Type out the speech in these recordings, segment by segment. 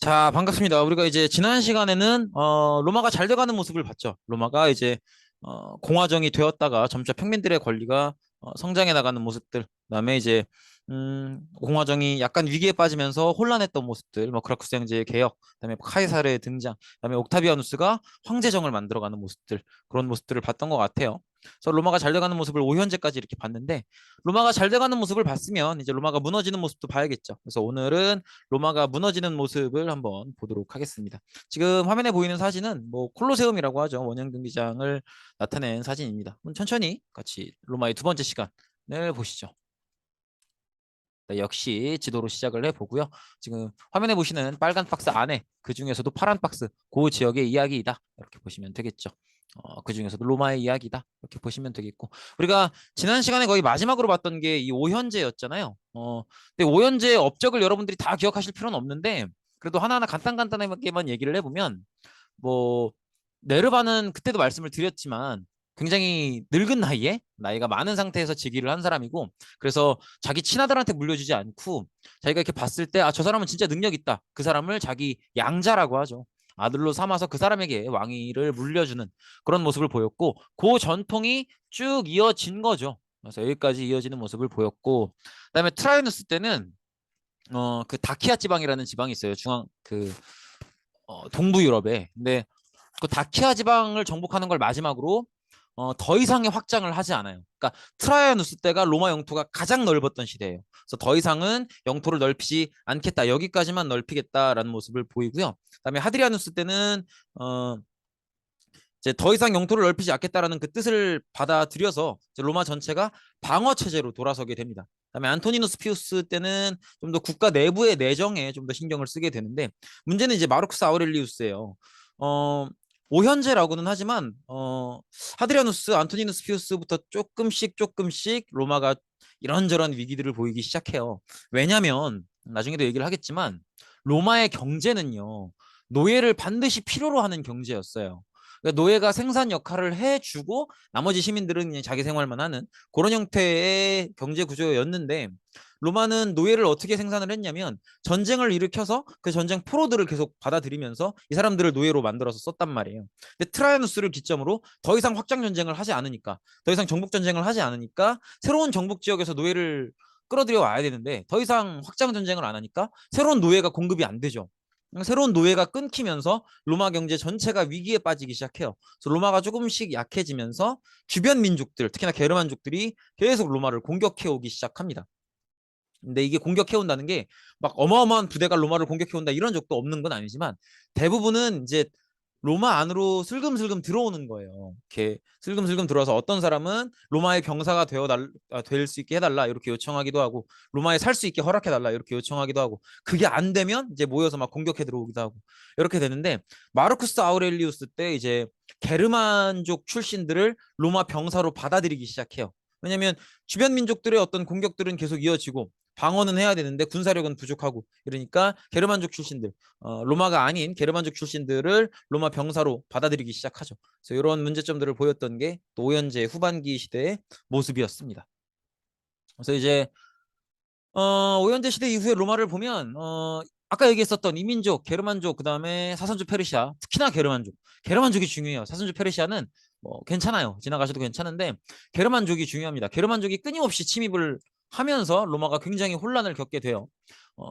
자, 반갑습니다. 우리가 이제 지난 시간에는 로마가 잘 돼가는 모습을 봤죠. 로마가 이제 공화정이 되었다가 점차 평민들의 권리가 성장해 나가는 모습들, 그다음에 이제 공화정이 약간 위기에 빠지면서 혼란했던 모습들, 뭐 그라쿠스 형제의 개혁, 그다음에 카이사르의 등장, 그다음에 옥타비아누스가 황제정을 만들어가는 모습들, 그런 모습들을 봤던 것 같아요. 그래서 로마가 잘 돼가는 모습을 5현재까지 이렇게 봤는데, 로마가 잘 돼가는 모습을 봤으면 이제 로마가 무너지는 모습도 봐야겠죠. 그래서 오늘은 로마가 무너지는 모습을 한번 보도록 하겠습니다. 지금 화면에 보이는 사진은 뭐 콜로세움이라고 하죠. 원형 경기장을 나타낸 사진입니다. 천천히 같이 로마의 두 번째 시간을 보시죠. 네, 역시 지도로 시작을 해보고요. 지금 화면에 보시는 빨간 박스 안에 그 중에서도 파란 박스, 그 지역의 이야기이다. 이렇게 보시면 되겠죠. 그 중에서도 로마의 이야기다. 이렇게 보시면 되겠고. 우리가 지난 시간에 거의 마지막으로 봤던 게 이 오현제였잖아요. 근데 오현제의 업적을 여러분들이 다 기억하실 필요는 없는데, 그래도 하나하나 간단하게만 얘기를 해보면, 뭐 네르바는 그때도 말씀을 드렸지만 굉장히 늙은 나이에 나이가 많은 상태에서 즉위를 한 사람이고, 그래서 자기 친아들한테 물려주지 않고 자기가 이렇게 봤을 때 아, 저 사람은 진짜 능력 있다, 그 사람을 자기 양자라고 하죠, 아들로 삼아서 그 사람에게 왕위를 물려주는 그런 모습을 보였고, 그 전통이 쭉 이어진 거죠. 그래서 여기까지 이어지는 모습을 보였고, 그다음에 트라이누스 때는 그 다키아 지방이라는 지방이 있어요. 중앙 그 동부 유럽에. 근데 그 다키아 지방을 정복하는 걸 마지막으로 더 이상의 확장을 하지 않아요. 그러니까 트라이아누스 때가 로마 영토가 가장 넓었던 시대예요. 그래서 더 이상은 영토를 넓히지 않겠다, 여기까지만 넓히겠다라는 모습을 보이고요. 그다음에 하드리아누스 때는 이제 더 이상 영토를 넓히지 않겠다라는 그 뜻을 받아들여서 이제 로마 전체가 방어 체제로 돌아서게 됩니다. 그다음에 안토니누스 피우스 때는 좀 더 국가 내부의 내정에 좀 더 신경을 쓰게 되는데, 문제는 이제 마르쿠스 아우렐리우스예요. 어, 오현제라고는 하지만 하드리아누스, 안토니누스 피우스부터 조금씩 로마가 이런저런 위기들을 보이기 시작해요. 왜냐하면 나중에도 얘기를 하겠지만 로마의 경제는요, 노예를 반드시 필요로 하는 경제였어요. 그러니까 노예가 생산 역할을 해주고 나머지 시민들은 그냥 자기 생활만 하는 그런 형태의 경제 구조였는데, 로마는 노예를 어떻게 생산을 했냐면 전쟁을 일으켜서 그 전쟁 포로들을 계속 받아들이면서 이 사람들을 노예로 만들어서 썼단 말이에요. 근데 트라이아누스를 기점으로 더 이상 확장 전쟁을 하지 않으니까, 더 이상 정복 전쟁을 하지 않으니까 새로운 정복 지역에서 노예를 끌어들여 와야 되는데, 더 이상 확장 전쟁을 안 하니까 새로운 노예가 공급이 안 되죠. 새로운 노예가 끊기면서 로마 경제 전체가 위기에 빠지기 시작해요. 그래서 로마가 조금씩 약해지면서 주변 민족들, 특히나 게르만족들이 계속 로마를 공격해 오기 시작합니다. 근데 이게 공격해 온다는 게 막 어마어마한 부대가 로마를 공격해 온다 이런 적도 없는 건 아니지만, 대부분은 이제 로마 안으로 슬금슬금 들어오는 거예요. 이렇게 슬금슬금 들어와서 어떤 사람은 로마의 병사가 될 수 있게 해달라 이렇게 요청하기도 하고, 로마에 살 수 있게 허락해달라 이렇게 요청하기도 하고, 그게 안 되면 이제 모여서 막 공격해 들어오기도 하고 이렇게 되는데, 마르쿠스 아우렐리우스 때 이제 게르만족 출신들을 로마 병사로 받아들이기 시작해요. 왜냐하면 주변 민족들의 어떤 공격들은 계속 이어지고 방어는 해야 되는데 군사력은 부족하고 이러니까 게르만족 출신들, 로마가 아닌 게르만족 출신들을 로마 병사로 받아들이기 시작하죠. 그래서 이런 문제점들을 보였던 게 또 오현제 후반기 시대의 모습이었습니다. 그래서 이제 오현제 시대 이후에 로마를 보면 아까 얘기했었던 이민족, 게르만족, 그다음에 사선족 페르시아, 특히나 게르만족이 중요해요. 사선족 페르시아는 뭐 괜찮아요. 지나가셔도 괜찮은데 게르만족이 중요합니다. 게르만족이 끊임없이 침입을 하면서 로마가 굉장히 혼란을 겪게 돼요.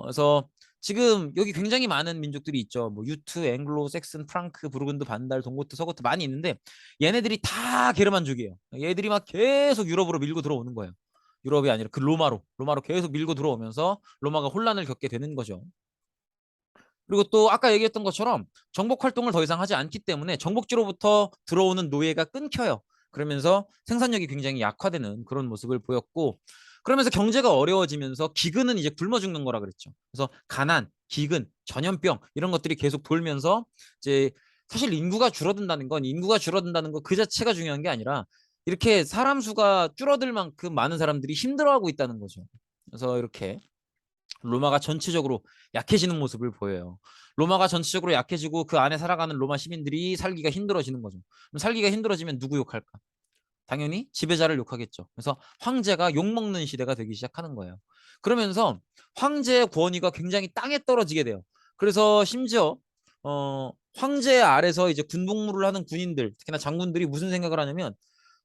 그래서 지금 여기 굉장히 많은 민족들이 있죠. 뭐 유트, 앵글로, 섹슨, 프랑크, 부르근드, 반달, 동고트, 서고트 많이 있는데 얘네들이 다 게르만족이에요. 얘들이 막 계속 유럽으로 밀고 들어오는 거예요. 유럽이 아니라 그 로마로 계속 밀고 들어오면서 로마가 혼란을 겪게 되는 거죠. 그리고 또 아까 얘기했던 것처럼 정복 활동을 더 이상 하지 않기 때문에 정복지로부터 들어오는 노예가 끊겨요. 그러면서 생산력이 굉장히 약화되는 그런 모습을 보였고, 그러면서 경제가 어려워지면서 기근은 이제 굶어 죽는 거라 그랬죠. 그래서 가난, 기근, 전염병 이런 것들이 계속 돌면서 이제 사실 인구가 줄어든다는 거 그 자체가 중요한 게 아니라 이렇게 사람 수가 줄어들 만큼 많은 사람들이 힘들어하고 있다는 거죠. 그래서 이렇게 로마가 전체적으로 약해지는 모습을 보여요. 로마가 전체적으로 약해지고 그 안에 살아가는 로마 시민들이 살기가 힘들어지는 거죠. 그럼 살기가 힘들어지면 누구 욕할까? 당연히 지배자를 욕하겠죠. 그래서 황제가 욕먹는 시대가 되기 시작하는 거예요. 그러면서 황제의 권위가 굉장히 땅에 떨어지게 돼요. 그래서 심지어 황제 아래서 이제 군복무를 하는 군인들, 특히나 장군들이 무슨 생각을 하냐면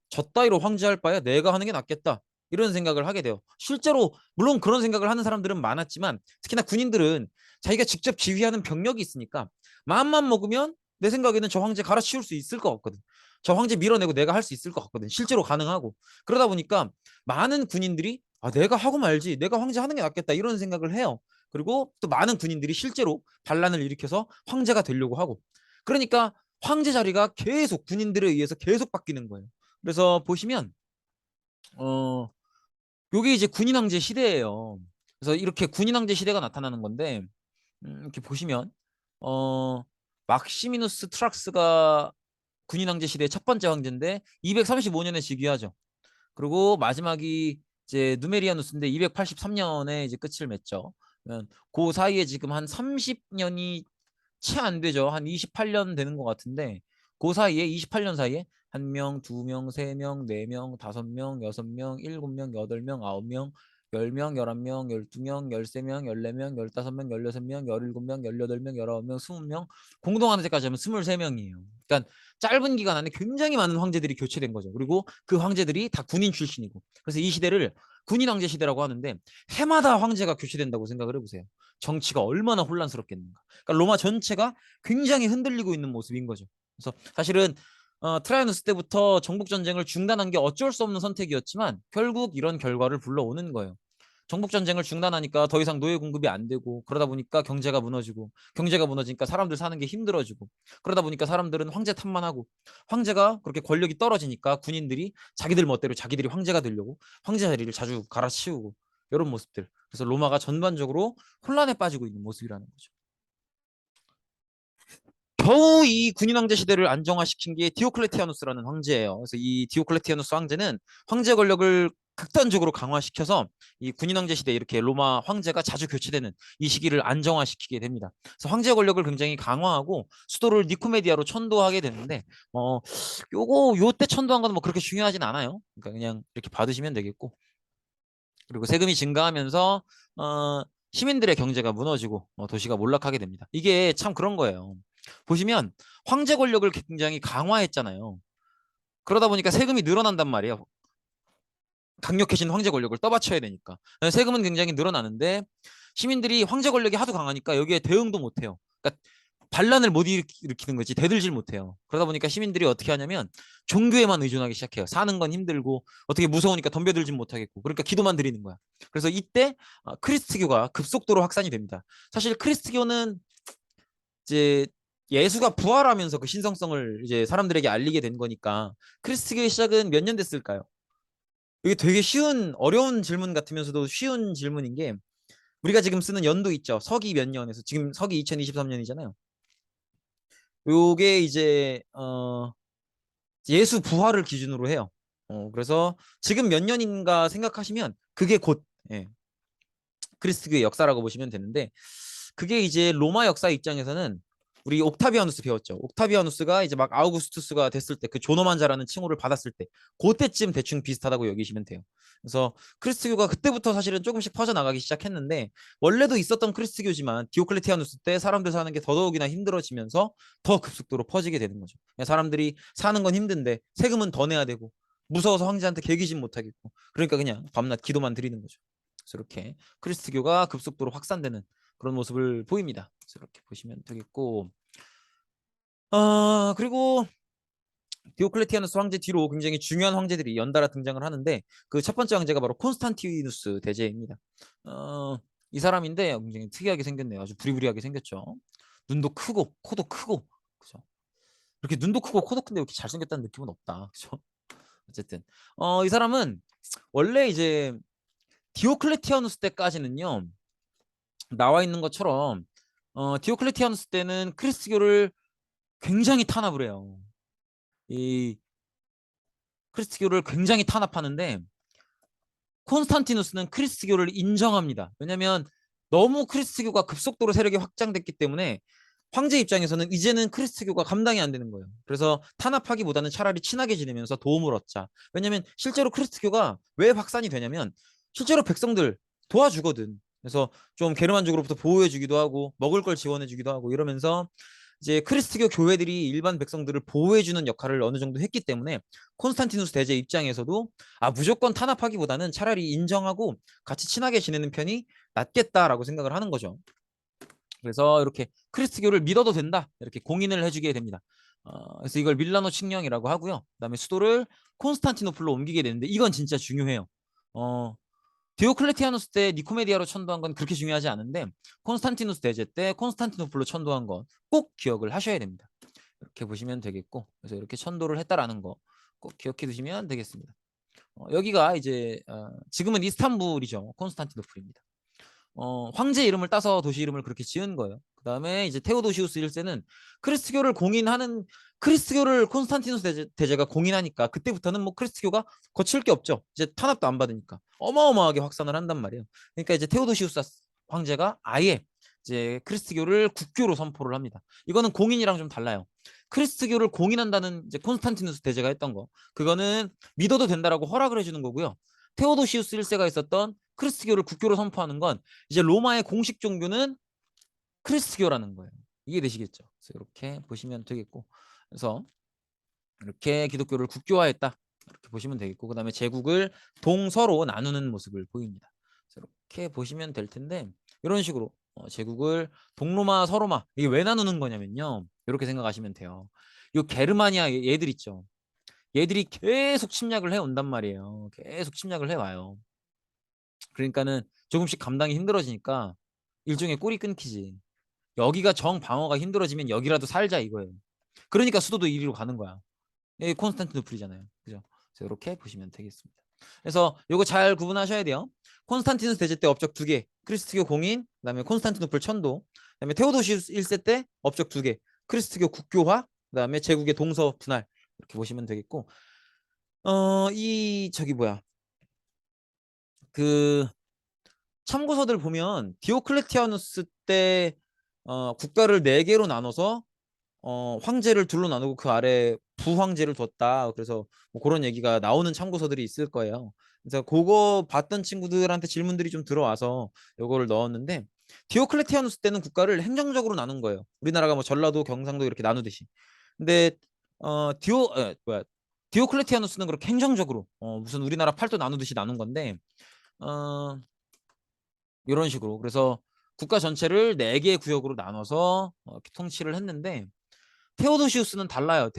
저 따위로 황제할 바에 내가 하는 게 낫겠다. 이런 생각을 하게 돼요. 실제로 물론 그런 생각을 하는 사람들은 많았지만 특히나 군인들은 자기가 직접 지휘하는 병력이 있으니까 마음만 먹으면 내 생각에는 저 황제 갈아치울 수 있을 것 같거든. 저 황제 밀어내고 내가 할 수 있을 것 같거든. 실제로 가능하고. 그러다 보니까 많은 군인들이 내가 하고 말지. 내가 황제 하는 게 낫겠다. 이런 생각을 해요. 그리고 또 많은 군인들이 실제로 반란을 일으켜서 황제가 되려고 하고. 그러니까 황제 자리가 계속 군인들에 의해서 계속 바뀌는 거예요. 그래서 보시면 어 요게 이제 군인 황제 시대예요. 그래서 이렇게 군인 황제 시대가 나타나는 건데 이렇게 보시면 어 막시미누스 트락스가 군인 황제 시대의 첫 번째 황제인데 235년에 즉위하죠. 그리고 마지막이 이제 누메리아누스인데 283년에 이제 끝을 맺죠. 그 사이에 지금 한 30년이 채 안 되죠. 한 28년 되는 것 같은데 그 사이에 28년 사이에 한 명, 두 명, 세 명, 네 명, 다섯 명, 여섯 명, 일곱 명, 여덟 명, 아홉 명, 열 명, 열한 명, 열두 명, 열세 명, 열네 명, 열다섯 명, 열여섯 명, 열일곱 명, 열여덟 명, 열아홉 명, 스무 명, 공동하는 데까지 하면 23명이에요. 그러니까 짧은 기간 안에 굉장히 많은 황제들이 교체된 거죠. 그리고 그 황제들이 다 군인 출신이고. 그래서 이 시대를 군인 황제 시대라고 하는데 해마다 황제가 교체된다고 생각을 해보세요. 정치가 얼마나 혼란스럽겠는가. 그러니까 로마 전체가 굉장히 흔들리고 있는 모습인 거죠. 그래서 사실은 트라이아누스 때부터 정복 전쟁을 중단한 게 어쩔 수 없는 선택이었지만 결국 이런 결과를 불러오는 거예요. 정복 전쟁을 중단하니까 더 이상 노예 공급이 안 되고 그러다 보니까 경제가 무너지고 경제가 무너지니까 사람들 사는 게 힘들어지고 그러다 보니까 사람들은 황제 탓만 하고 황제가 그렇게 권력이 떨어지니까 군인들이 자기들 멋대로 자기들이 황제가 되려고 황제 자리를 자주 갈아치우고 이런 모습들. 그래서 로마가 전반적으로 혼란에 빠지고 있는 모습이라는 거죠. 겨우 이 군인 황제 시대를 안정화시킨 게 디오클레티아누스라는 황제예요. 그래서 이 디오클레티아누스 황제는 황제 권력을 극단적으로 강화시켜서 이 군인 황제 시대 이렇게 로마 황제가 자주 교체되는 이 시기를 안정화시키게 됩니다. 그래서 황제 권력을 굉장히 강화하고 수도를 니코메디아로 천도하게 되는데 요거 요때 천도한 건 뭐 그렇게 중요하진 않아요. 그러니까 그냥 이렇게 받으시면 되겠고 그리고 세금이 증가하면서 시민들의 경제가 무너지고 도시가 몰락하게 됩니다. 이게 참 그런 거예요. 보시면 황제 권력을 굉장히 강화했잖아요. 그러다 보니까 세금이 늘어난단 말이에요. 강력해진 황제 권력을 떠받쳐야 되니까. 세금은 굉장히 늘어나는데 시민들이 황제 권력이 하도 강하니까 여기에 대응도 못해요. 그러니까 반란을 못 일으키는 거지 대들질 못해요. 그러다 보니까 시민들이 어떻게 하냐면 종교에만 의존하기 시작해요. 사는 건 힘들고 어떻게 무서우니까 덤벼들지 못하겠고 그러니까 기도만 드리는 거야. 그래서 이때 크리스트교가 급속도로 확산이 됩니다. 사실 크리스트교는 이제 예수가 부활하면서 그 신성성을 이제 사람들에게 알리게 된 거니까 크리스트교의 시작은 몇 년 됐을까요? 이게 되게 쉬운 어려운 질문 같으면서도 쉬운 질문인 게 우리가 지금 쓰는 연도 있죠. 서기 몇 년에서 지금 서기 2023년이잖아요. 요게 이제 예수 부활을 기준으로 해요. 그래서 지금 몇 년인가 생각하시면 그게 곧 예, 그리스도의 역사라고 보시면 되는데 그게 이제 로마 역사 입장에서는 우리 옥타비아누스 배웠죠. 옥타비아누스가 이제 막 아우구스투스가 됐을 때 그 존엄한자라는 칭호를 받았을 때 그때쯤 대충 비슷하다고 여기시면 돼요. 그래서 크리스트교가 그때부터 사실은 조금씩 퍼져나가기 시작했는데 원래도 있었던 크리스트교지만 디오클레티아누스 때 사람들 사는 게 더더욱이나 힘들어지면서 더 급속도로 퍼지게 되는 거죠. 사람들이 사는 건 힘든데 세금은 더 내야 되고 무서워서 황제한테 개기진 못하겠고 그러니까 그냥 밤낮 기도만 드리는 거죠. 그래서 이렇게 크리스트교가 급속도로 확산되는 그런 모습을 보입니다. 그래서 이렇게 보시면 되겠고 그리고 디오클레티아누스 황제 뒤로 굉장히 중요한 황제들이 연달아 등장을 하는데 그 첫 번째 황제가 바로 콘스탄티누스 대제입니다. 이 사람인데 굉장히 특이하게 생겼네요. 아주 부리부리하게 생겼죠. 눈도 크고 코도 크고 그죠. 이렇게 눈도 크고 코도 큰데 이렇게 잘생겼다는 느낌은 없다. 그죠. 어쨌든 이 사람은 원래 이제 디오클레티아누스 때까지는요. 나와 있는 것처럼 디오클레티아누스 때는 크리스트교를 굉장히 탄압을 해요. 이 크리스트교를 굉장히 탄압하는데 콘스탄티누스는 크리스트교를 인정합니다. 왜냐하면 너무 크리스트교가 급속도로 세력이 확장됐기 때문에 황제 입장에서는 이제는 크리스트교가 감당이 안 되는 거예요. 그래서 탄압하기보다는 차라리 친하게 지내면서 도움을 얻자. 왜냐하면 실제로 크리스트교가 왜 확산이 되냐면 실제로 백성들 도와주거든. 그래서 좀 게르만족으로부터 보호해주기도 하고 먹을 걸 지원해주기도 하고 이러면서 이제 크리스트교 교회들이 일반 백성들을 보호해주는 역할을 어느 정도 했기 때문에 콘스탄티누스 대제 입장에서도 무조건 탄압하기보다는 차라리 인정하고 같이 친하게 지내는 편이 낫겠다라고 생각을 하는 거죠. 그래서 이렇게 크리스트교를 믿어도 된다 이렇게 공인을 해주게 됩니다. 그래서 이걸 밀라노 칙령이라고 하고요. 그다음에 수도를 콘스탄티노플로 옮기게 되는데 이건 진짜 중요해요. 디오클레티아누스 때 니코메디아로 천도한 건 그렇게 중요하지 않은데 콘스탄티누스 대제 때 콘스탄티노플로 천도한 건 꼭 기억을 하셔야 됩니다. 이렇게 보시면 되겠고 그래서 이렇게 천도를 했다라는 거 꼭 기억해 두시면 되겠습니다. 여기가 이제 지금은 이스탄불이죠. 콘스탄티노플입니다. 황제 이름을 따서 도시 이름을 그렇게 지은 거예요. 그 다음에 이제 테오도시우스 1세는 크리스트교를 공인하는 크리스트교를 콘스탄티누스 대제가 공인하니까 그때부터는 뭐 크리스트교가 거칠 게 없죠. 이제 탄압도 안 받으니까 어마어마하게 확산을 한단 말이에요. 그러니까 이제 테오도시우스 황제가 아예 이제 크리스트교를 국교로 선포를 합니다. 이거는 공인이랑 좀 달라요. 크리스트교를 공인한다는 이제 콘스탄티누스 대제가 했던 거 그거는 믿어도 된다라고 허락을 해주는 거고요. 테오도시우스 1세가 있었던 크리스트교를 국교로 선포하는 건 이제 로마의 공식 종교는 크리스트교라는 거예요. 이게 되시겠죠? 그래서 이렇게 보시면 되겠고, 그래서 이렇게 기독교를 국교화했다 이렇게 보시면 되겠고, 그 다음에 제국을 동서로 나누는 모습을 보입니다. 이렇게 보시면 될 텐데 이런 식으로 제국을 동로마, 서로마 이게 왜 나누는 거냐면요. 이렇게 생각하시면 돼요. 이 게르마니아 얘들 있죠. 얘들이 계속 침략을 해온단 말이에요. 계속 침략을 해와요. 그러니까는 조금씩 감당이 힘들어지니까 일종의 꼬리 끊기지. 여기가 정 방어가 힘들어지면 여기라도 살자 이거예요. 그러니까 수도도 이리로 가는 거야. 여기 콘스탄티노플이잖아요. 그죠? 그래서 이렇게 보시면 되겠습니다. 그래서 이거 잘 구분하셔야 돼요. 콘스탄티누스 대제 때 업적 2개, 크리스트교 공인, 그다음에 콘스탄티노플 천도, 그다음에 테오도시우스 1세 때 업적 2개, 크리스트교 국교화, 그다음에 제국의 동서 분할 이렇게 보시면 되겠고, 이 저기 뭐야 그 참고서들 보면 디오클레티아누스 때 국가를 4개로 나눠서 황제를 둘로 나누고 그 아래 부황제를 뒀다. 그래서 뭐 그런 얘기가 나오는 참고서들이 있을 거예요. 그래서 그거 봤던 친구들한테 질문들이 좀 들어와서 요거를 넣었는데 디오클레티아누스 때는 국가를 행정적으로 나눈 거예요. 우리나라가 뭐 전라도, 경상도 이렇게 나누듯이. 근데 디오클레티아누스는 그렇게 행정적으로 무슨 우리나라 팔도 나누듯이 나눈 건데 어, 이런 식으로 그래서 국가 전체를 4개의 구역으로 나눠서 통치를 했는데 테오도시우스는 달라요.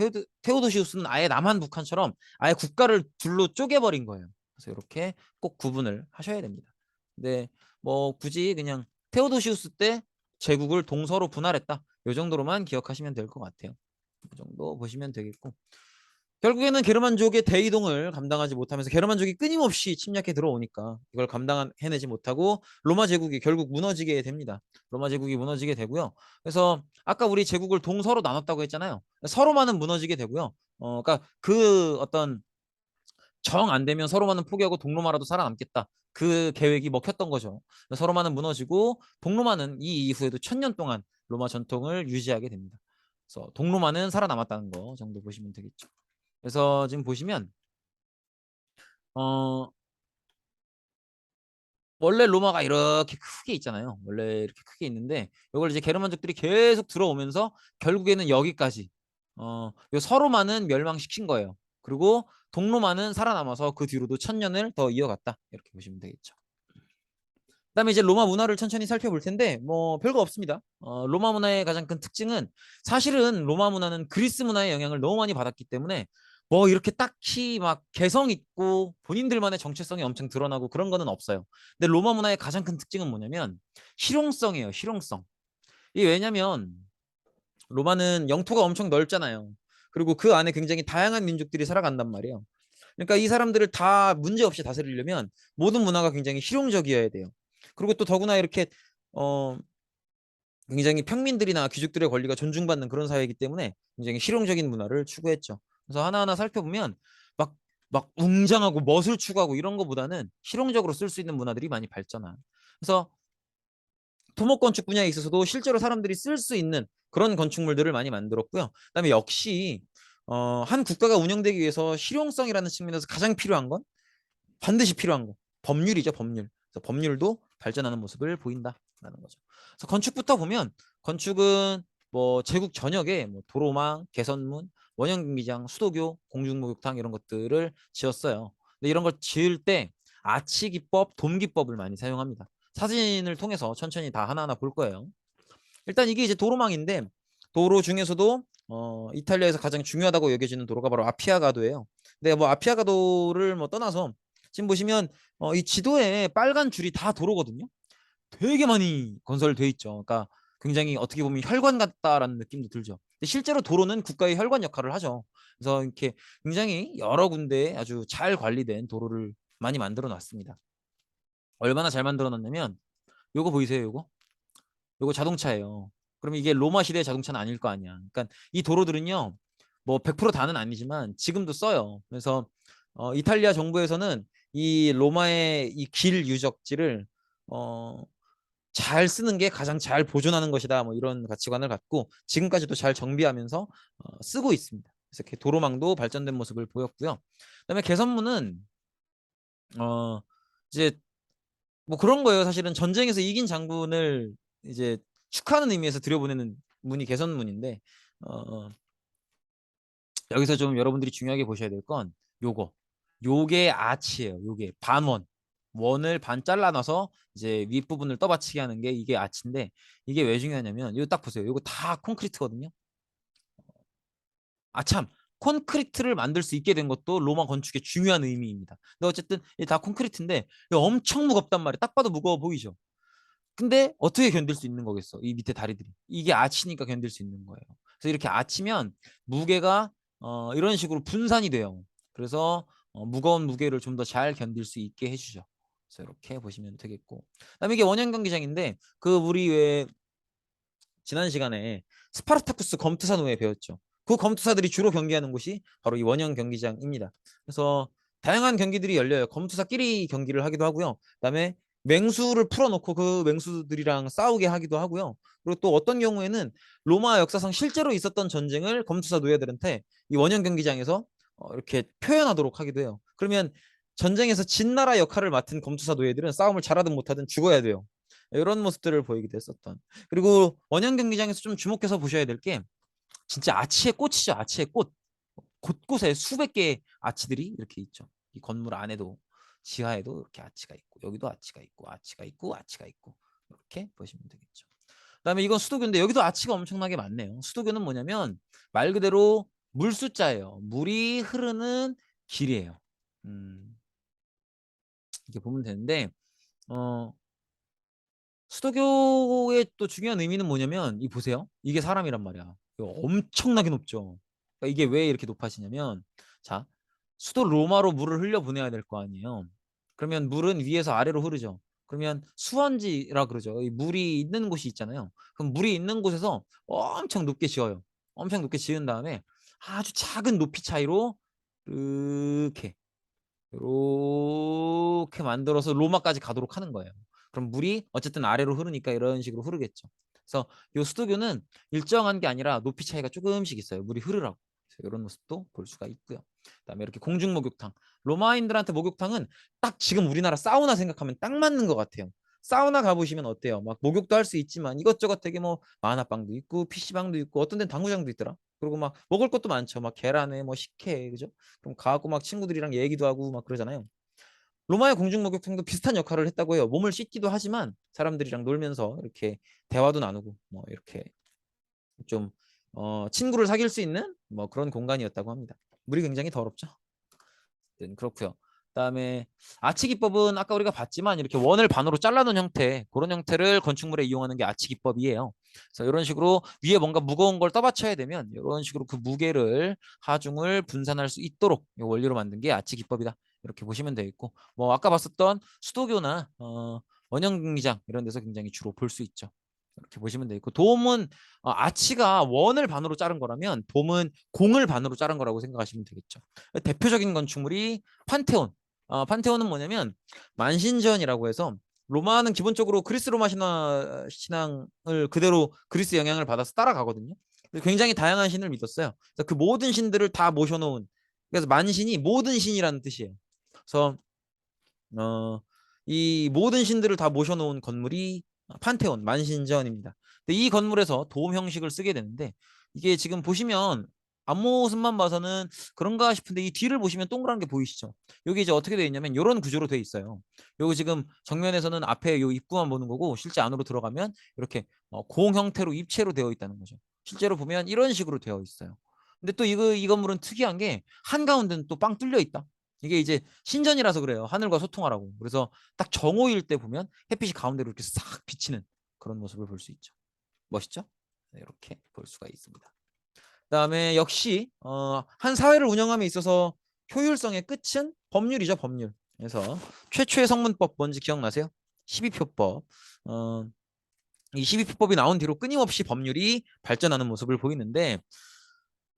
테오도시우스는 아예 남한 북한처럼 아예 국가를 둘로 쪼개버린 거예요. 그래서 이렇게 꼭 구분을 하셔야 됩니다. 근데 뭐 굳이 그냥 테오도시우스 때 제국을 동서로 분할했다. 이 정도로만 기억하시면 될 것 같아요. 이 정도 보시면 되겠고 결국에는 게르만족의 대이동을 감당하지 못하면서 게르만족이 끊임없이 침략해 들어오니까 이걸 감당해내지 못하고 로마 제국이 결국 무너지게 됩니다. 로마 제국이 무너지게 되고요. 그래서 아까 우리 제국을 동서로 나눴다고 했잖아요. 서로만은 무너지게 되고요. 그러니까 그 어떤 정 안 되면 서로만은 포기하고 동로마라도 살아남겠다. 그 계획이 먹혔던 거죠. 서로만은 무너지고 동로마는 이 이후에도 1000년 동안 로마 전통을 유지하게 됩니다. 그래서 동로마는 살아남았다는 거 정도 보시면 되겠죠. 그래서 지금 보시면 어 원래 로마가 이렇게 크게 있잖아요. 원래 이렇게 크게 있는데 이걸 이제 게르만족들이 계속 들어오면서 결국에는 여기까지 요 서로마는 멸망시킨 거예요. 그리고 동로마는 살아남아서 그 뒤로도 1000년을 더 이어갔다. 이렇게 보시면 되겠죠. 그다음에 이제 로마 문화를 천천히 살펴볼 텐데 뭐 별거 없습니다. 로마 문화의 가장 큰 특징은 사실은 로마 문화는 그리스 문화의 영향을 너무 많이 받았기 때문에 뭐 이렇게 딱히 막 개성 있고 본인들만의 정체성이 엄청 드러나고 그런 거는 없어요. 근데 로마 문화의 가장 큰 특징은 뭐냐면 실용성이에요. 실용성. 이게 왜냐면 로마는 영토가 엄청 넓잖아요. 그리고 그 안에 굉장히 다양한 민족들이 살아간단 말이에요. 그러니까 이 사람들을 다 문제없이 다스리려면 모든 문화가 굉장히 실용적이어야 돼요. 그리고 또 더구나 이렇게 어 굉장히 평민들이나 귀족들의 권리가 존중받는 그런 사회이기 때문에 굉장히 실용적인 문화를 추구했죠. 그래서 하나하나 살펴보면 막 웅장하고 멋을 추구하고 이런 거보다는 실용적으로 쓸 수 있는 문화들이 많이 발전한. 그래서 토목 건축 분야에 있어서도 실제로 사람들이 쓸 수 있는 그런 건축물들을 많이 만들었고요. 그다음에 역시 한 국가가 운영되기 위해서 실용성이라는 측면에서 가장 필요한 건 반드시 필요한 거 법률이죠. 법률. 그래서 법률도 발전하는 모습을 보인다라는 거죠. 그래서 건축부터 보면 건축은 뭐 제국 전역에 뭐 도로망, 개선문, 원형경기장, 수도교, 공중목욕탕 이런 것들을 지었어요. 근데 이런 걸 지을 때 아치기법, 돔기법을 많이 사용합니다. 사진을 통해서 천천히 다 하나하나 볼 거예요. 일단 이게 이제 도로망인데 도로 중에서도 이탈리아에서 가장 중요하다고 여겨지는 도로가 바로 아피아가도예요. 근데 뭐 아피아가도를 뭐 떠나서 지금 보시면 이 지도에 빨간 줄이 다 도로거든요. 되게 많이 건설돼 있죠. 그러니까 굉장히 어떻게 보면 혈관 같다라는 느낌도 들죠. 근데 실제로 도로는 국가의 혈관 역할을 하죠. 그래서 이렇게 굉장히 여러 군데 아주 잘 관리된 도로를 많이 만들어 놨습니다. 얼마나 잘 만들어 놨냐면 요거 보이세요? 요거 자동차예요. 그럼 이게 로마 시대 자동차는 아닐 거 아니야. 그러니까 이 도로들은요. 뭐 100% 다는 아니지만 지금도 써요. 그래서 이탈리아 정부에서는 이 로마의 이 길 유적지를 어, 잘 쓰는 게 가장 잘 보존하는 것이다. 뭐 이런 가치관을 갖고 지금까지도 잘 정비하면서 쓰고 있습니다. 그래서 이렇게 도로망도 발전된 모습을 보였고요. 그다음에 개선문은 어, 이제 뭐 그런 거예요. 사실은 전쟁에서 이긴 장군을 이제 축하하는 의미에서 들여보내는 문이 개선문인데 어, 여기서 좀 여러분들이 중요하게 보셔야 될 건 요거. 요게 아치예요. 요게 반원. 원을 반 잘라놔서 이제 윗부분을 떠받치게 하는 게 이게 아치인데 이게 왜 중요하냐면 이거 딱 보세요. 이거 다 콘크리트거든요. 아 참. 콘크리트를 만들 수 있게 된 것도 로마 건축의 중요한 의미입니다. 근데 어쨌든 이게 다 콘크리트인데 이거 엄청 무겁단 말이에요. 딱 봐도 무거워 보이죠. 근데 어떻게 견딜 수 있는 거겠어? 이 밑에 다리들이. 이게 아치니까 견딜 수 있는 거예요. 그래서 이렇게 아치면 무게가 이런 식으로 분산이 돼요. 그래서 무거운 무게를 좀 더 잘 견딜 수 있게 해주죠. 그래서 이렇게 보시면 되겠고. 그다음에 이게 원형 경기장인데 그 우리 왜 지난 시간에 스파르타쿠스 검투사 노예 배웠죠. 그 검투사들이 주로 경기하는 곳이 바로 이 원형 경기장입니다. 그래서 다양한 경기들이 열려요. 검투사끼리 경기를 하기도 하고요. 그다음에 맹수를 풀어놓고 그 맹수들이랑 싸우게 하기도 하고요. 그리고 또 어떤 경우에는 로마 역사상 실제로 있었던 전쟁을 검투사 노예들한테 이 원형 경기장에서 이렇게 표현하도록 하기도 해요. 그러면 전쟁에서 진 나라 역할을 맡은 검투사 노예들은 싸움을 잘하든 못하든 죽어야 돼요. 이런 모습들을 보이기도 했었던. 그리고 원형 경기장에서 좀 주목해서 보셔야 될 게 진짜 아치의 꽃이죠. 아치의 꽃. 곳곳에 수백 개의 아치들이 이렇게 있죠. 이 건물 안에도 지하에도 이렇게 아치가 있고 여기도 아치가 있고 아치가 있고 아치가 있고 이렇게 보시면 되겠죠. 그다음에 이건 수도교인데 여기도 아치가 엄청나게 많네요. 수도교는 뭐냐면 말 그대로 물수자예요. 물이 흐르는 길이에요. 이렇게 보면 되는데 어, 수도교의 또 중요한 의미는 뭐냐면 이 보세요. 이게 사람이란 말이야. 이거 엄청나게 높죠. 그러니까 이게 왜 이렇게 높아지냐면 자 수도 로마로 물을 흘려보내야 될 거 아니에요. 그러면 물은 위에서 아래로 흐르죠. 그러면 수원지라 그러죠. 이 물이 있는 곳이 있잖아요. 그럼 물이 있는 곳에서 엄청 높게 지어요. 엄청 높게 지은 다음에 아주 작은 높이 차이로 이렇게 만들어서 로마까지 가도록 하는 거예요. 그럼 물이 어쨌든 아래로 흐르니까 이런 식으로 흐르겠죠. 그래서 이 수도교는 일정한 게 아니라 높이 차이가 조금씩 있어요. 물이 흐르라고. 그래서 이런 모습도 볼 수가 있고요. 그다음에 이렇게 공중 목욕탕. 로마인들한테 목욕탕은 딱 지금 우리나라 사우나 생각하면 딱 맞는 것 같아요. 사우나 가보시면 어때요? 막 목욕도 할 수 있지만 이것저것 되게 뭐 만화방도 있고 PC방도 있고 어떤 데는 당구장도 있더라. 그리고 막 먹을 것도 많죠. 막 계란에 뭐 식혜 그죠? 그럼 가고 막 친구들이랑 얘기도 하고 막 그러잖아요. 로마의 공중목욕탕도 비슷한 역할을 했다고 해요. 몸을 씻기도 하지만 사람들이랑 놀면서 이렇게 대화도 나누고 뭐 이렇게 좀 친구를 사귈 수 있는 뭐 그런 공간이었다고 합니다. 물이 굉장히 더럽죠. 그렇고요. 그다음에 아치 기법은 아까 우리가 봤지만 이렇게 원을 반으로 잘라놓은 형태 그런 형태를 건축물에 이용하는 게 아치 기법이에요. 그래서 이런 식으로 위에 뭔가 무거운 걸 떠받쳐야 되면 이런 식으로 그 무게를 하중을 분산할 수 있도록 이 원리로 만든 게 아치 기법이다. 이렇게 보시면 되겠고 뭐 아까 봤었던 수도교나 원형경기장 이런 데서 굉장히 주로 볼 수 있죠. 이렇게 보시면 되겠고 돔은 아치가 원을 반으로 자른 거라면 돔은 공을 반으로 자른 거라고 생각하시면 되겠죠. 대표적인 건축물이 판테온. 판테온은 뭐냐면 만신전이라고 해서 로마는 기본적으로 그리스 로마 신앙을 그대로 그리스 영향을 받아서 따라가거든요. 굉장히 다양한 신을 믿었어요. 그래서 그 모든 신들을 다 모셔놓은 그래서 만신이 모든 신이라는 뜻이에요. 그래서 어, 이 모든 신들을 다 모셔놓은 건물이 판테온 만신전입니다. 근데 이 건물에서 도움 형식을 쓰게 되는데 이게 지금 보시면 앞모습만 봐서는 그런가 싶은데 이 뒤를 보시면 동그란 게 보이시죠? 여기 이제 어떻게 되어 있냐면 이런 구조로 되어 있어요. 여기 지금 정면에서는 앞에 요 입구만 보는 거고 실제 안으로 들어가면 이렇게 공 형태로 입체로 되어 있다는 거죠. 실제로 보면 이런 식으로 되어 있어요. 근데 또 이 건물은 특이한 게 한가운데는 또 빵 뚫려 있다. 이게 이제 신전이라서 그래요. 하늘과 소통하라고. 그래서 딱 정오일 때 보면 햇빛이 가운데로 이렇게 싹 비치는 그런 모습을 볼 수 있죠. 멋있죠? 네, 이렇게 볼 수가 있습니다. 그다음에 역시 한 사회를 운영함에 있어서 효율성의 끝은 법률이죠, 법률. 그래서 최초의 성문법 뭔지 기억나세요? 12표법. 어, 이 12표법이 나온 뒤로 끊임없이 법률이 발전하는 모습을 보이는데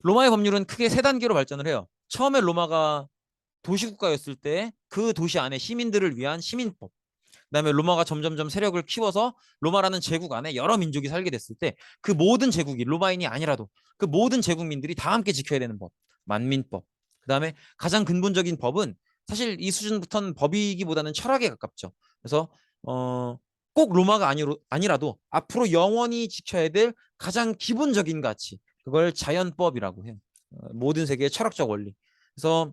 로마의 법률은 크게 세 단계로 발전을 해요. 처음에 로마가 도시국가였을 때 그 도시 안에 시민들을 위한 시민법. 그다음에 로마가 점점점 세력을 키워서 로마라는 제국 안에 여러 민족이 살게 됐을 때 그 모든 제국이 로마인이 아니라도 그 모든 제국민들이 다 함께 지켜야 되는 법. 만민법. 그다음에 가장 근본적인 법은 사실 이 수준부터는 법이기보다는 철학에 가깝죠. 그래서 꼭 로마가 아니라도 앞으로 영원히 지켜야 될 가장 기본적인 가치. 그걸 자연법이라고 해요. 모든 세계의 철학적 원리. 그래서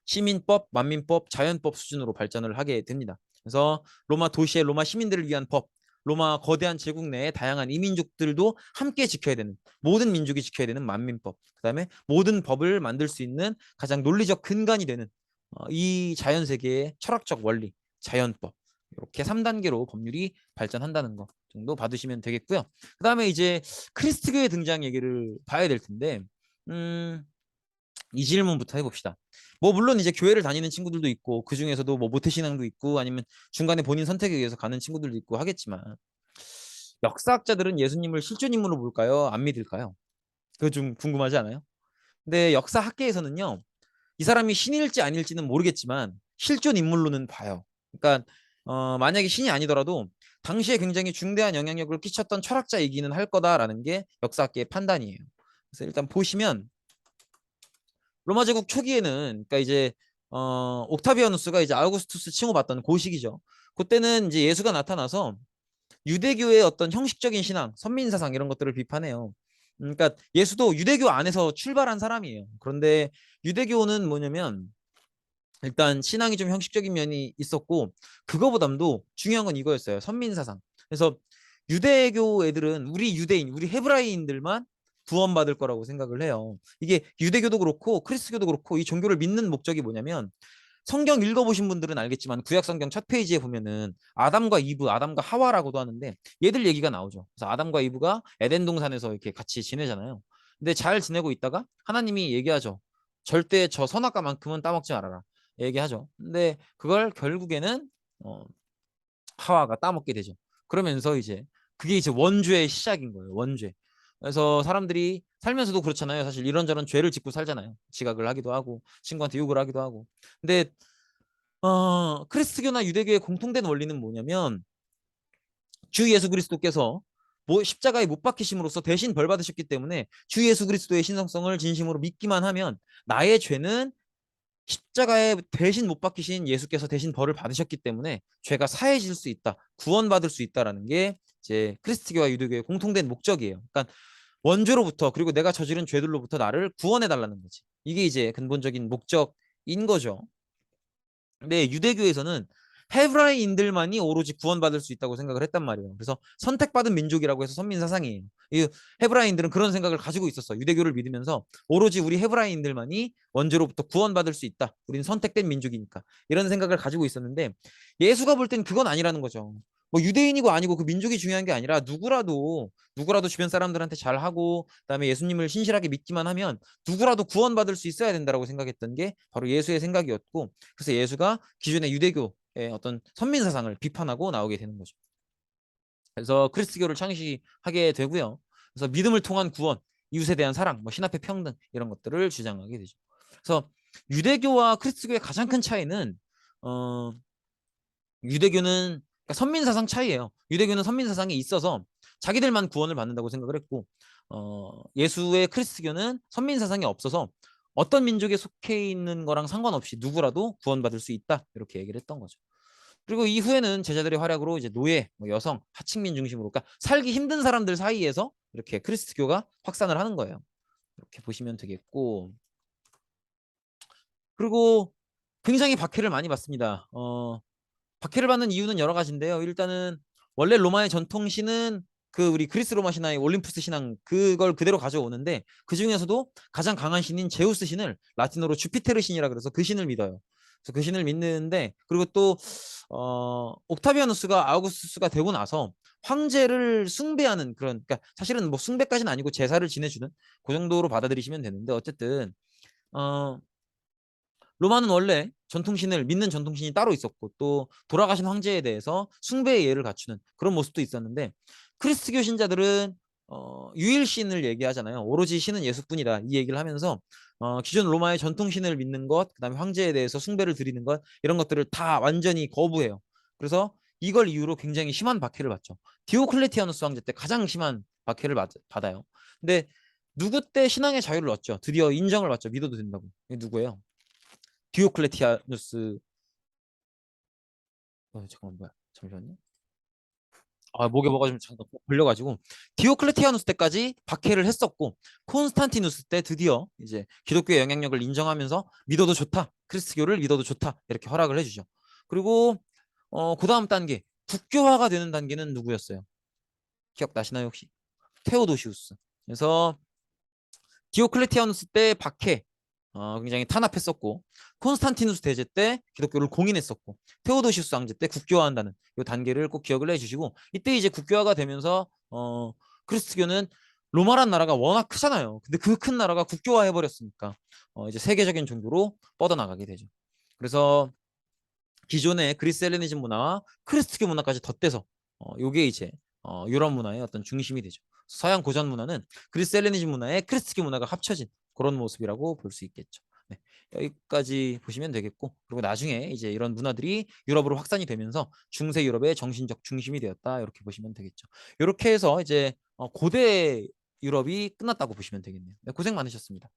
시민법, 만민법, 자연법 수준으로 발전을 하게 됩니다. 그래서 로마 도시의 로마 시민들을 위한 법, 로마 거대한 제국 내의 다양한 이민족들도 함께 지켜야 되는 모든 민족이 지켜야 되는 만민법, 그다음에 모든 법을 만들 수 있는 가장 논리적 근간이 되는 이 자연 세계의 철학적 원리, 자연법. 이렇게 3단계로 법률이 발전한다는 거 정도 받으시면 되겠고요. 그다음에 이제 크리스트교의 등장 얘기를 봐야 될 텐데 이 질문부터 해봅시다. 뭐 물론 이제 교회를 다니는 친구들도 있고 그 중에서도 뭐 모태신앙도 있고 아니면 중간에 본인 선택에 의해서 가는 친구들도 있고 하겠지만 역사학자들은 예수님을 실존 인물로 볼까요? 안 믿을까요? 그거 좀 궁금하지 않아요? 근데 역사학계에서는요. 이 사람이 신일지 아닐지는 모르겠지만 실존 인물로는 봐요. 그러니까 만약에 신이 아니더라도 당시에 굉장히 중대한 영향력을 끼쳤던 철학자이기는 할 거다라는 게 역사학계의 판단이에요. 그래서 일단 보시면 로마 제국 초기에는 그러니까 이제 옥타비아누스가 이제 아우구스투스 칭호받던 그 시기죠. 그때는 이제 예수가 나타나서 유대교의 어떤 형식적인 신앙, 선민사상 이런 것들을 비판해요. 그러니까 예수도 유대교 안에서 출발한 사람이에요. 그런데 유대교는 뭐냐면 일단 신앙이 좀 형식적인 면이 있었고 그거보담도 중요한 건 이거였어요. 선민사상. 그래서 유대교 애들은 우리 유대인, 우리 헤브라이인들만 구원받을 거라고 생각을 해요. 이게 유대교도 그렇고 크리스교도 그렇고 이 종교를 믿는 목적이 뭐냐면 성경 읽어보신 분들은 알겠지만 구약 성경 첫 페이지에 보면은 아담과 이브, 아담과 하와라고도 하는데 얘들 얘기가 나오죠. 그래서 아담과 이브가 에덴 동산에서 이렇게 같이 지내잖아요. 근데 잘 지내고 있다가 하나님이 얘기하죠. 절대 저 선악과만큼은 따먹지 말아라. 얘기하죠. 근데 그걸 결국에는 어, 하와가 따먹게 되죠. 그러면서 이제 그게 이제 원죄의 시작인 거예요. 원죄. 그래서 사람들이 살면서도 그렇잖아요. 사실 이런저런 죄를 짓고 살잖아요. 지각을 하기도 하고 친구한테 욕을 하기도 하고. 근데 크리스트교나 유대교의 공통된 원리는 뭐냐면 주 예수 그리스도께서 십자가에 못 박히심으로써 대신 벌 받으셨기 때문에 주 예수 그리스도의 신성성을 진심으로 믿기만 하면 나의 죄는 십자가에 대신 못 박히신 예수께서 대신 벌을 받으셨기 때문에 죄가 사해질 수 있다, 구원받을 수 있다라는 게 이제 크리스트교와 유대교의 공통된 목적이에요. 그러니까 원죄로부터 그리고 내가 저지른 죄들로부터 나를 구원해 달라는 거지. 이게 이제 근본적인 목적인 거죠. 근데 유대교에서는 헤브라이인들만이 오로지 구원받을 수 있다고 생각을 했단 말이에요. 그래서 선택받은 민족이라고 해서 선민 사상이에요. 이 헤브라이인들은 그런 생각을 가지고 있었어. 유대교를 믿으면서 오로지 우리 헤브라이인들만이 원죄로부터 구원받을 수 있다. 우리는 선택된 민족이니까. 이런 생각을 가지고 있었는데 예수가 볼 땐 그건 아니라는 거죠. 뭐 유대인이고 아니고 그 민족이 중요한 게 아니라 누구라도 주변 사람들한테 잘하고 그다음에 예수님을 신실하게 믿기만 하면 누구라도 구원받을 수 있어야 된다라고 생각했던 게 바로 예수의 생각이었고 그래서 예수가 기존의 유대교의 어떤 선민 사상을 비판하고 나오게 되는 거죠. 그래서 그리스도교를 창시하게 되고요. 그래서 믿음을 통한 구원, 이웃에 대한 사랑, 뭐 신합의 평등 이런 것들을 주장하게 되죠. 그래서 유대교와 그리스도교의 가장 큰 차이는 어, 유대교는 그러니까 선민 사상 차이예요. 유대교는 선민 사상이 있어서 자기들만 구원을 받는다고 생각을 했고 예수의 크리스교는 선민 사상이 없어서 어떤 민족에 속해 있는 거랑 상관없이 누구라도 구원받을 수 있다 이렇게 얘기를 했던 거죠. 그리고 이후에는 제자들의 활약으로 이제 노예, 뭐 여성, 하층민 중심으로, 그러니까 살기 힘든 사람들 사이에서 이렇게 크리스트교가 확산을 하는 거예요. 이렇게 보시면 되겠고, 그리고 굉장히 박해를 많이 받습니다. 박해를 받는 이유는 여러 가지인데요. 일단은 원래 로마의 전통신은 그 우리 그리스 로마 신화의 올림푸스 신앙 그걸 그대로 가져오는데, 그 중에서도 가장 강한 신인 제우스 신을 라틴어로 주피테르 신이라 그래서 그 신을 믿어요. 그래서 그 신을 믿는데, 그리고 또 옥타비아누스가 아우구스투스가 되고 나서 황제를 숭배하는 그런, 그러니까 사실은 뭐 숭배까지는 아니고 제사를 지내주는 그 정도로 받아들이시면 되는데, 어쨌든 어 로마는 원래 전통신을 믿는 전통신이 따로 있었고, 또 돌아가신 황제에 대해서 숭배의 예를 갖추는 그런 모습도 있었는데, 크리스트교 신자들은 유일신을 얘기하잖아요. 오로지 신은 예수뿐이다 이 얘기를 하면서 기존 로마의 전통신을 믿는 것, 그다음에 황제에 대해서 숭배를 드리는 것, 이런 것들을 다 완전히 거부해요. 그래서 이걸 이유로 굉장히 심한 박해를 받죠. 디오클레티아누스 황제 때 가장 심한 박해를 받아요. 근데 누구 때 신앙의 자유를 얻죠? 드디어 인정을 받죠. 믿어도 된다고. 이게 누구예요? 디오클레티아누스. 잠깐만, 뭐야, 잠시만요. 목에 뭐가 좀 잠깐 걸려가지고. 디오클레티아누스 때까지 박해를 했었고, 콘스탄티누스 때 드디어 이제 기독교의 영향력을 인정하면서 믿어도 좋다, 크리스트교를 믿어도 좋다 이렇게 허락을 해주죠. 그리고 그 다음 단계, 국교화가 되는 단계는 누구였어요? 기억나시나요 혹시? 테오도시우스. 그래서 디오클레티아누스 때 박해 굉장히 탄압했었고, 콘스탄티누스 대제 때 기독교를 공인했었고, 테오도시우스 황제 때 국교화한다는 이 단계를 꼭 기억을 해주시고, 이때 이제 국교화가 되면서 크리스트교는 로마란 나라가 워낙 크잖아요. 근데 그 큰 나라가 국교화 해버렸으니까 이제 세계적인 종교로 뻗어나가게 되죠. 그래서 기존의 그리스 헬레니즘 문화와 크리스트교 문화까지 덧대서 요게 이제 유럽 문화의 어떤 중심이 되죠. 서양 고전 문화는 그리스 헬레니즘 문화에 크리스트교 문화가 합쳐진 그런 모습이라고 볼 수 있겠죠. 네, 여기까지 보시면 되겠고, 그리고 나중에 이제 이런 문화들이 유럽으로 확산이 되면서 중세 유럽의 정신적 중심이 되었다 이렇게 보시면 되겠죠. 이렇게 해서 이제 고대 유럽이 끝났다고 보시면 되겠네요. 네, 고생 많으셨습니다.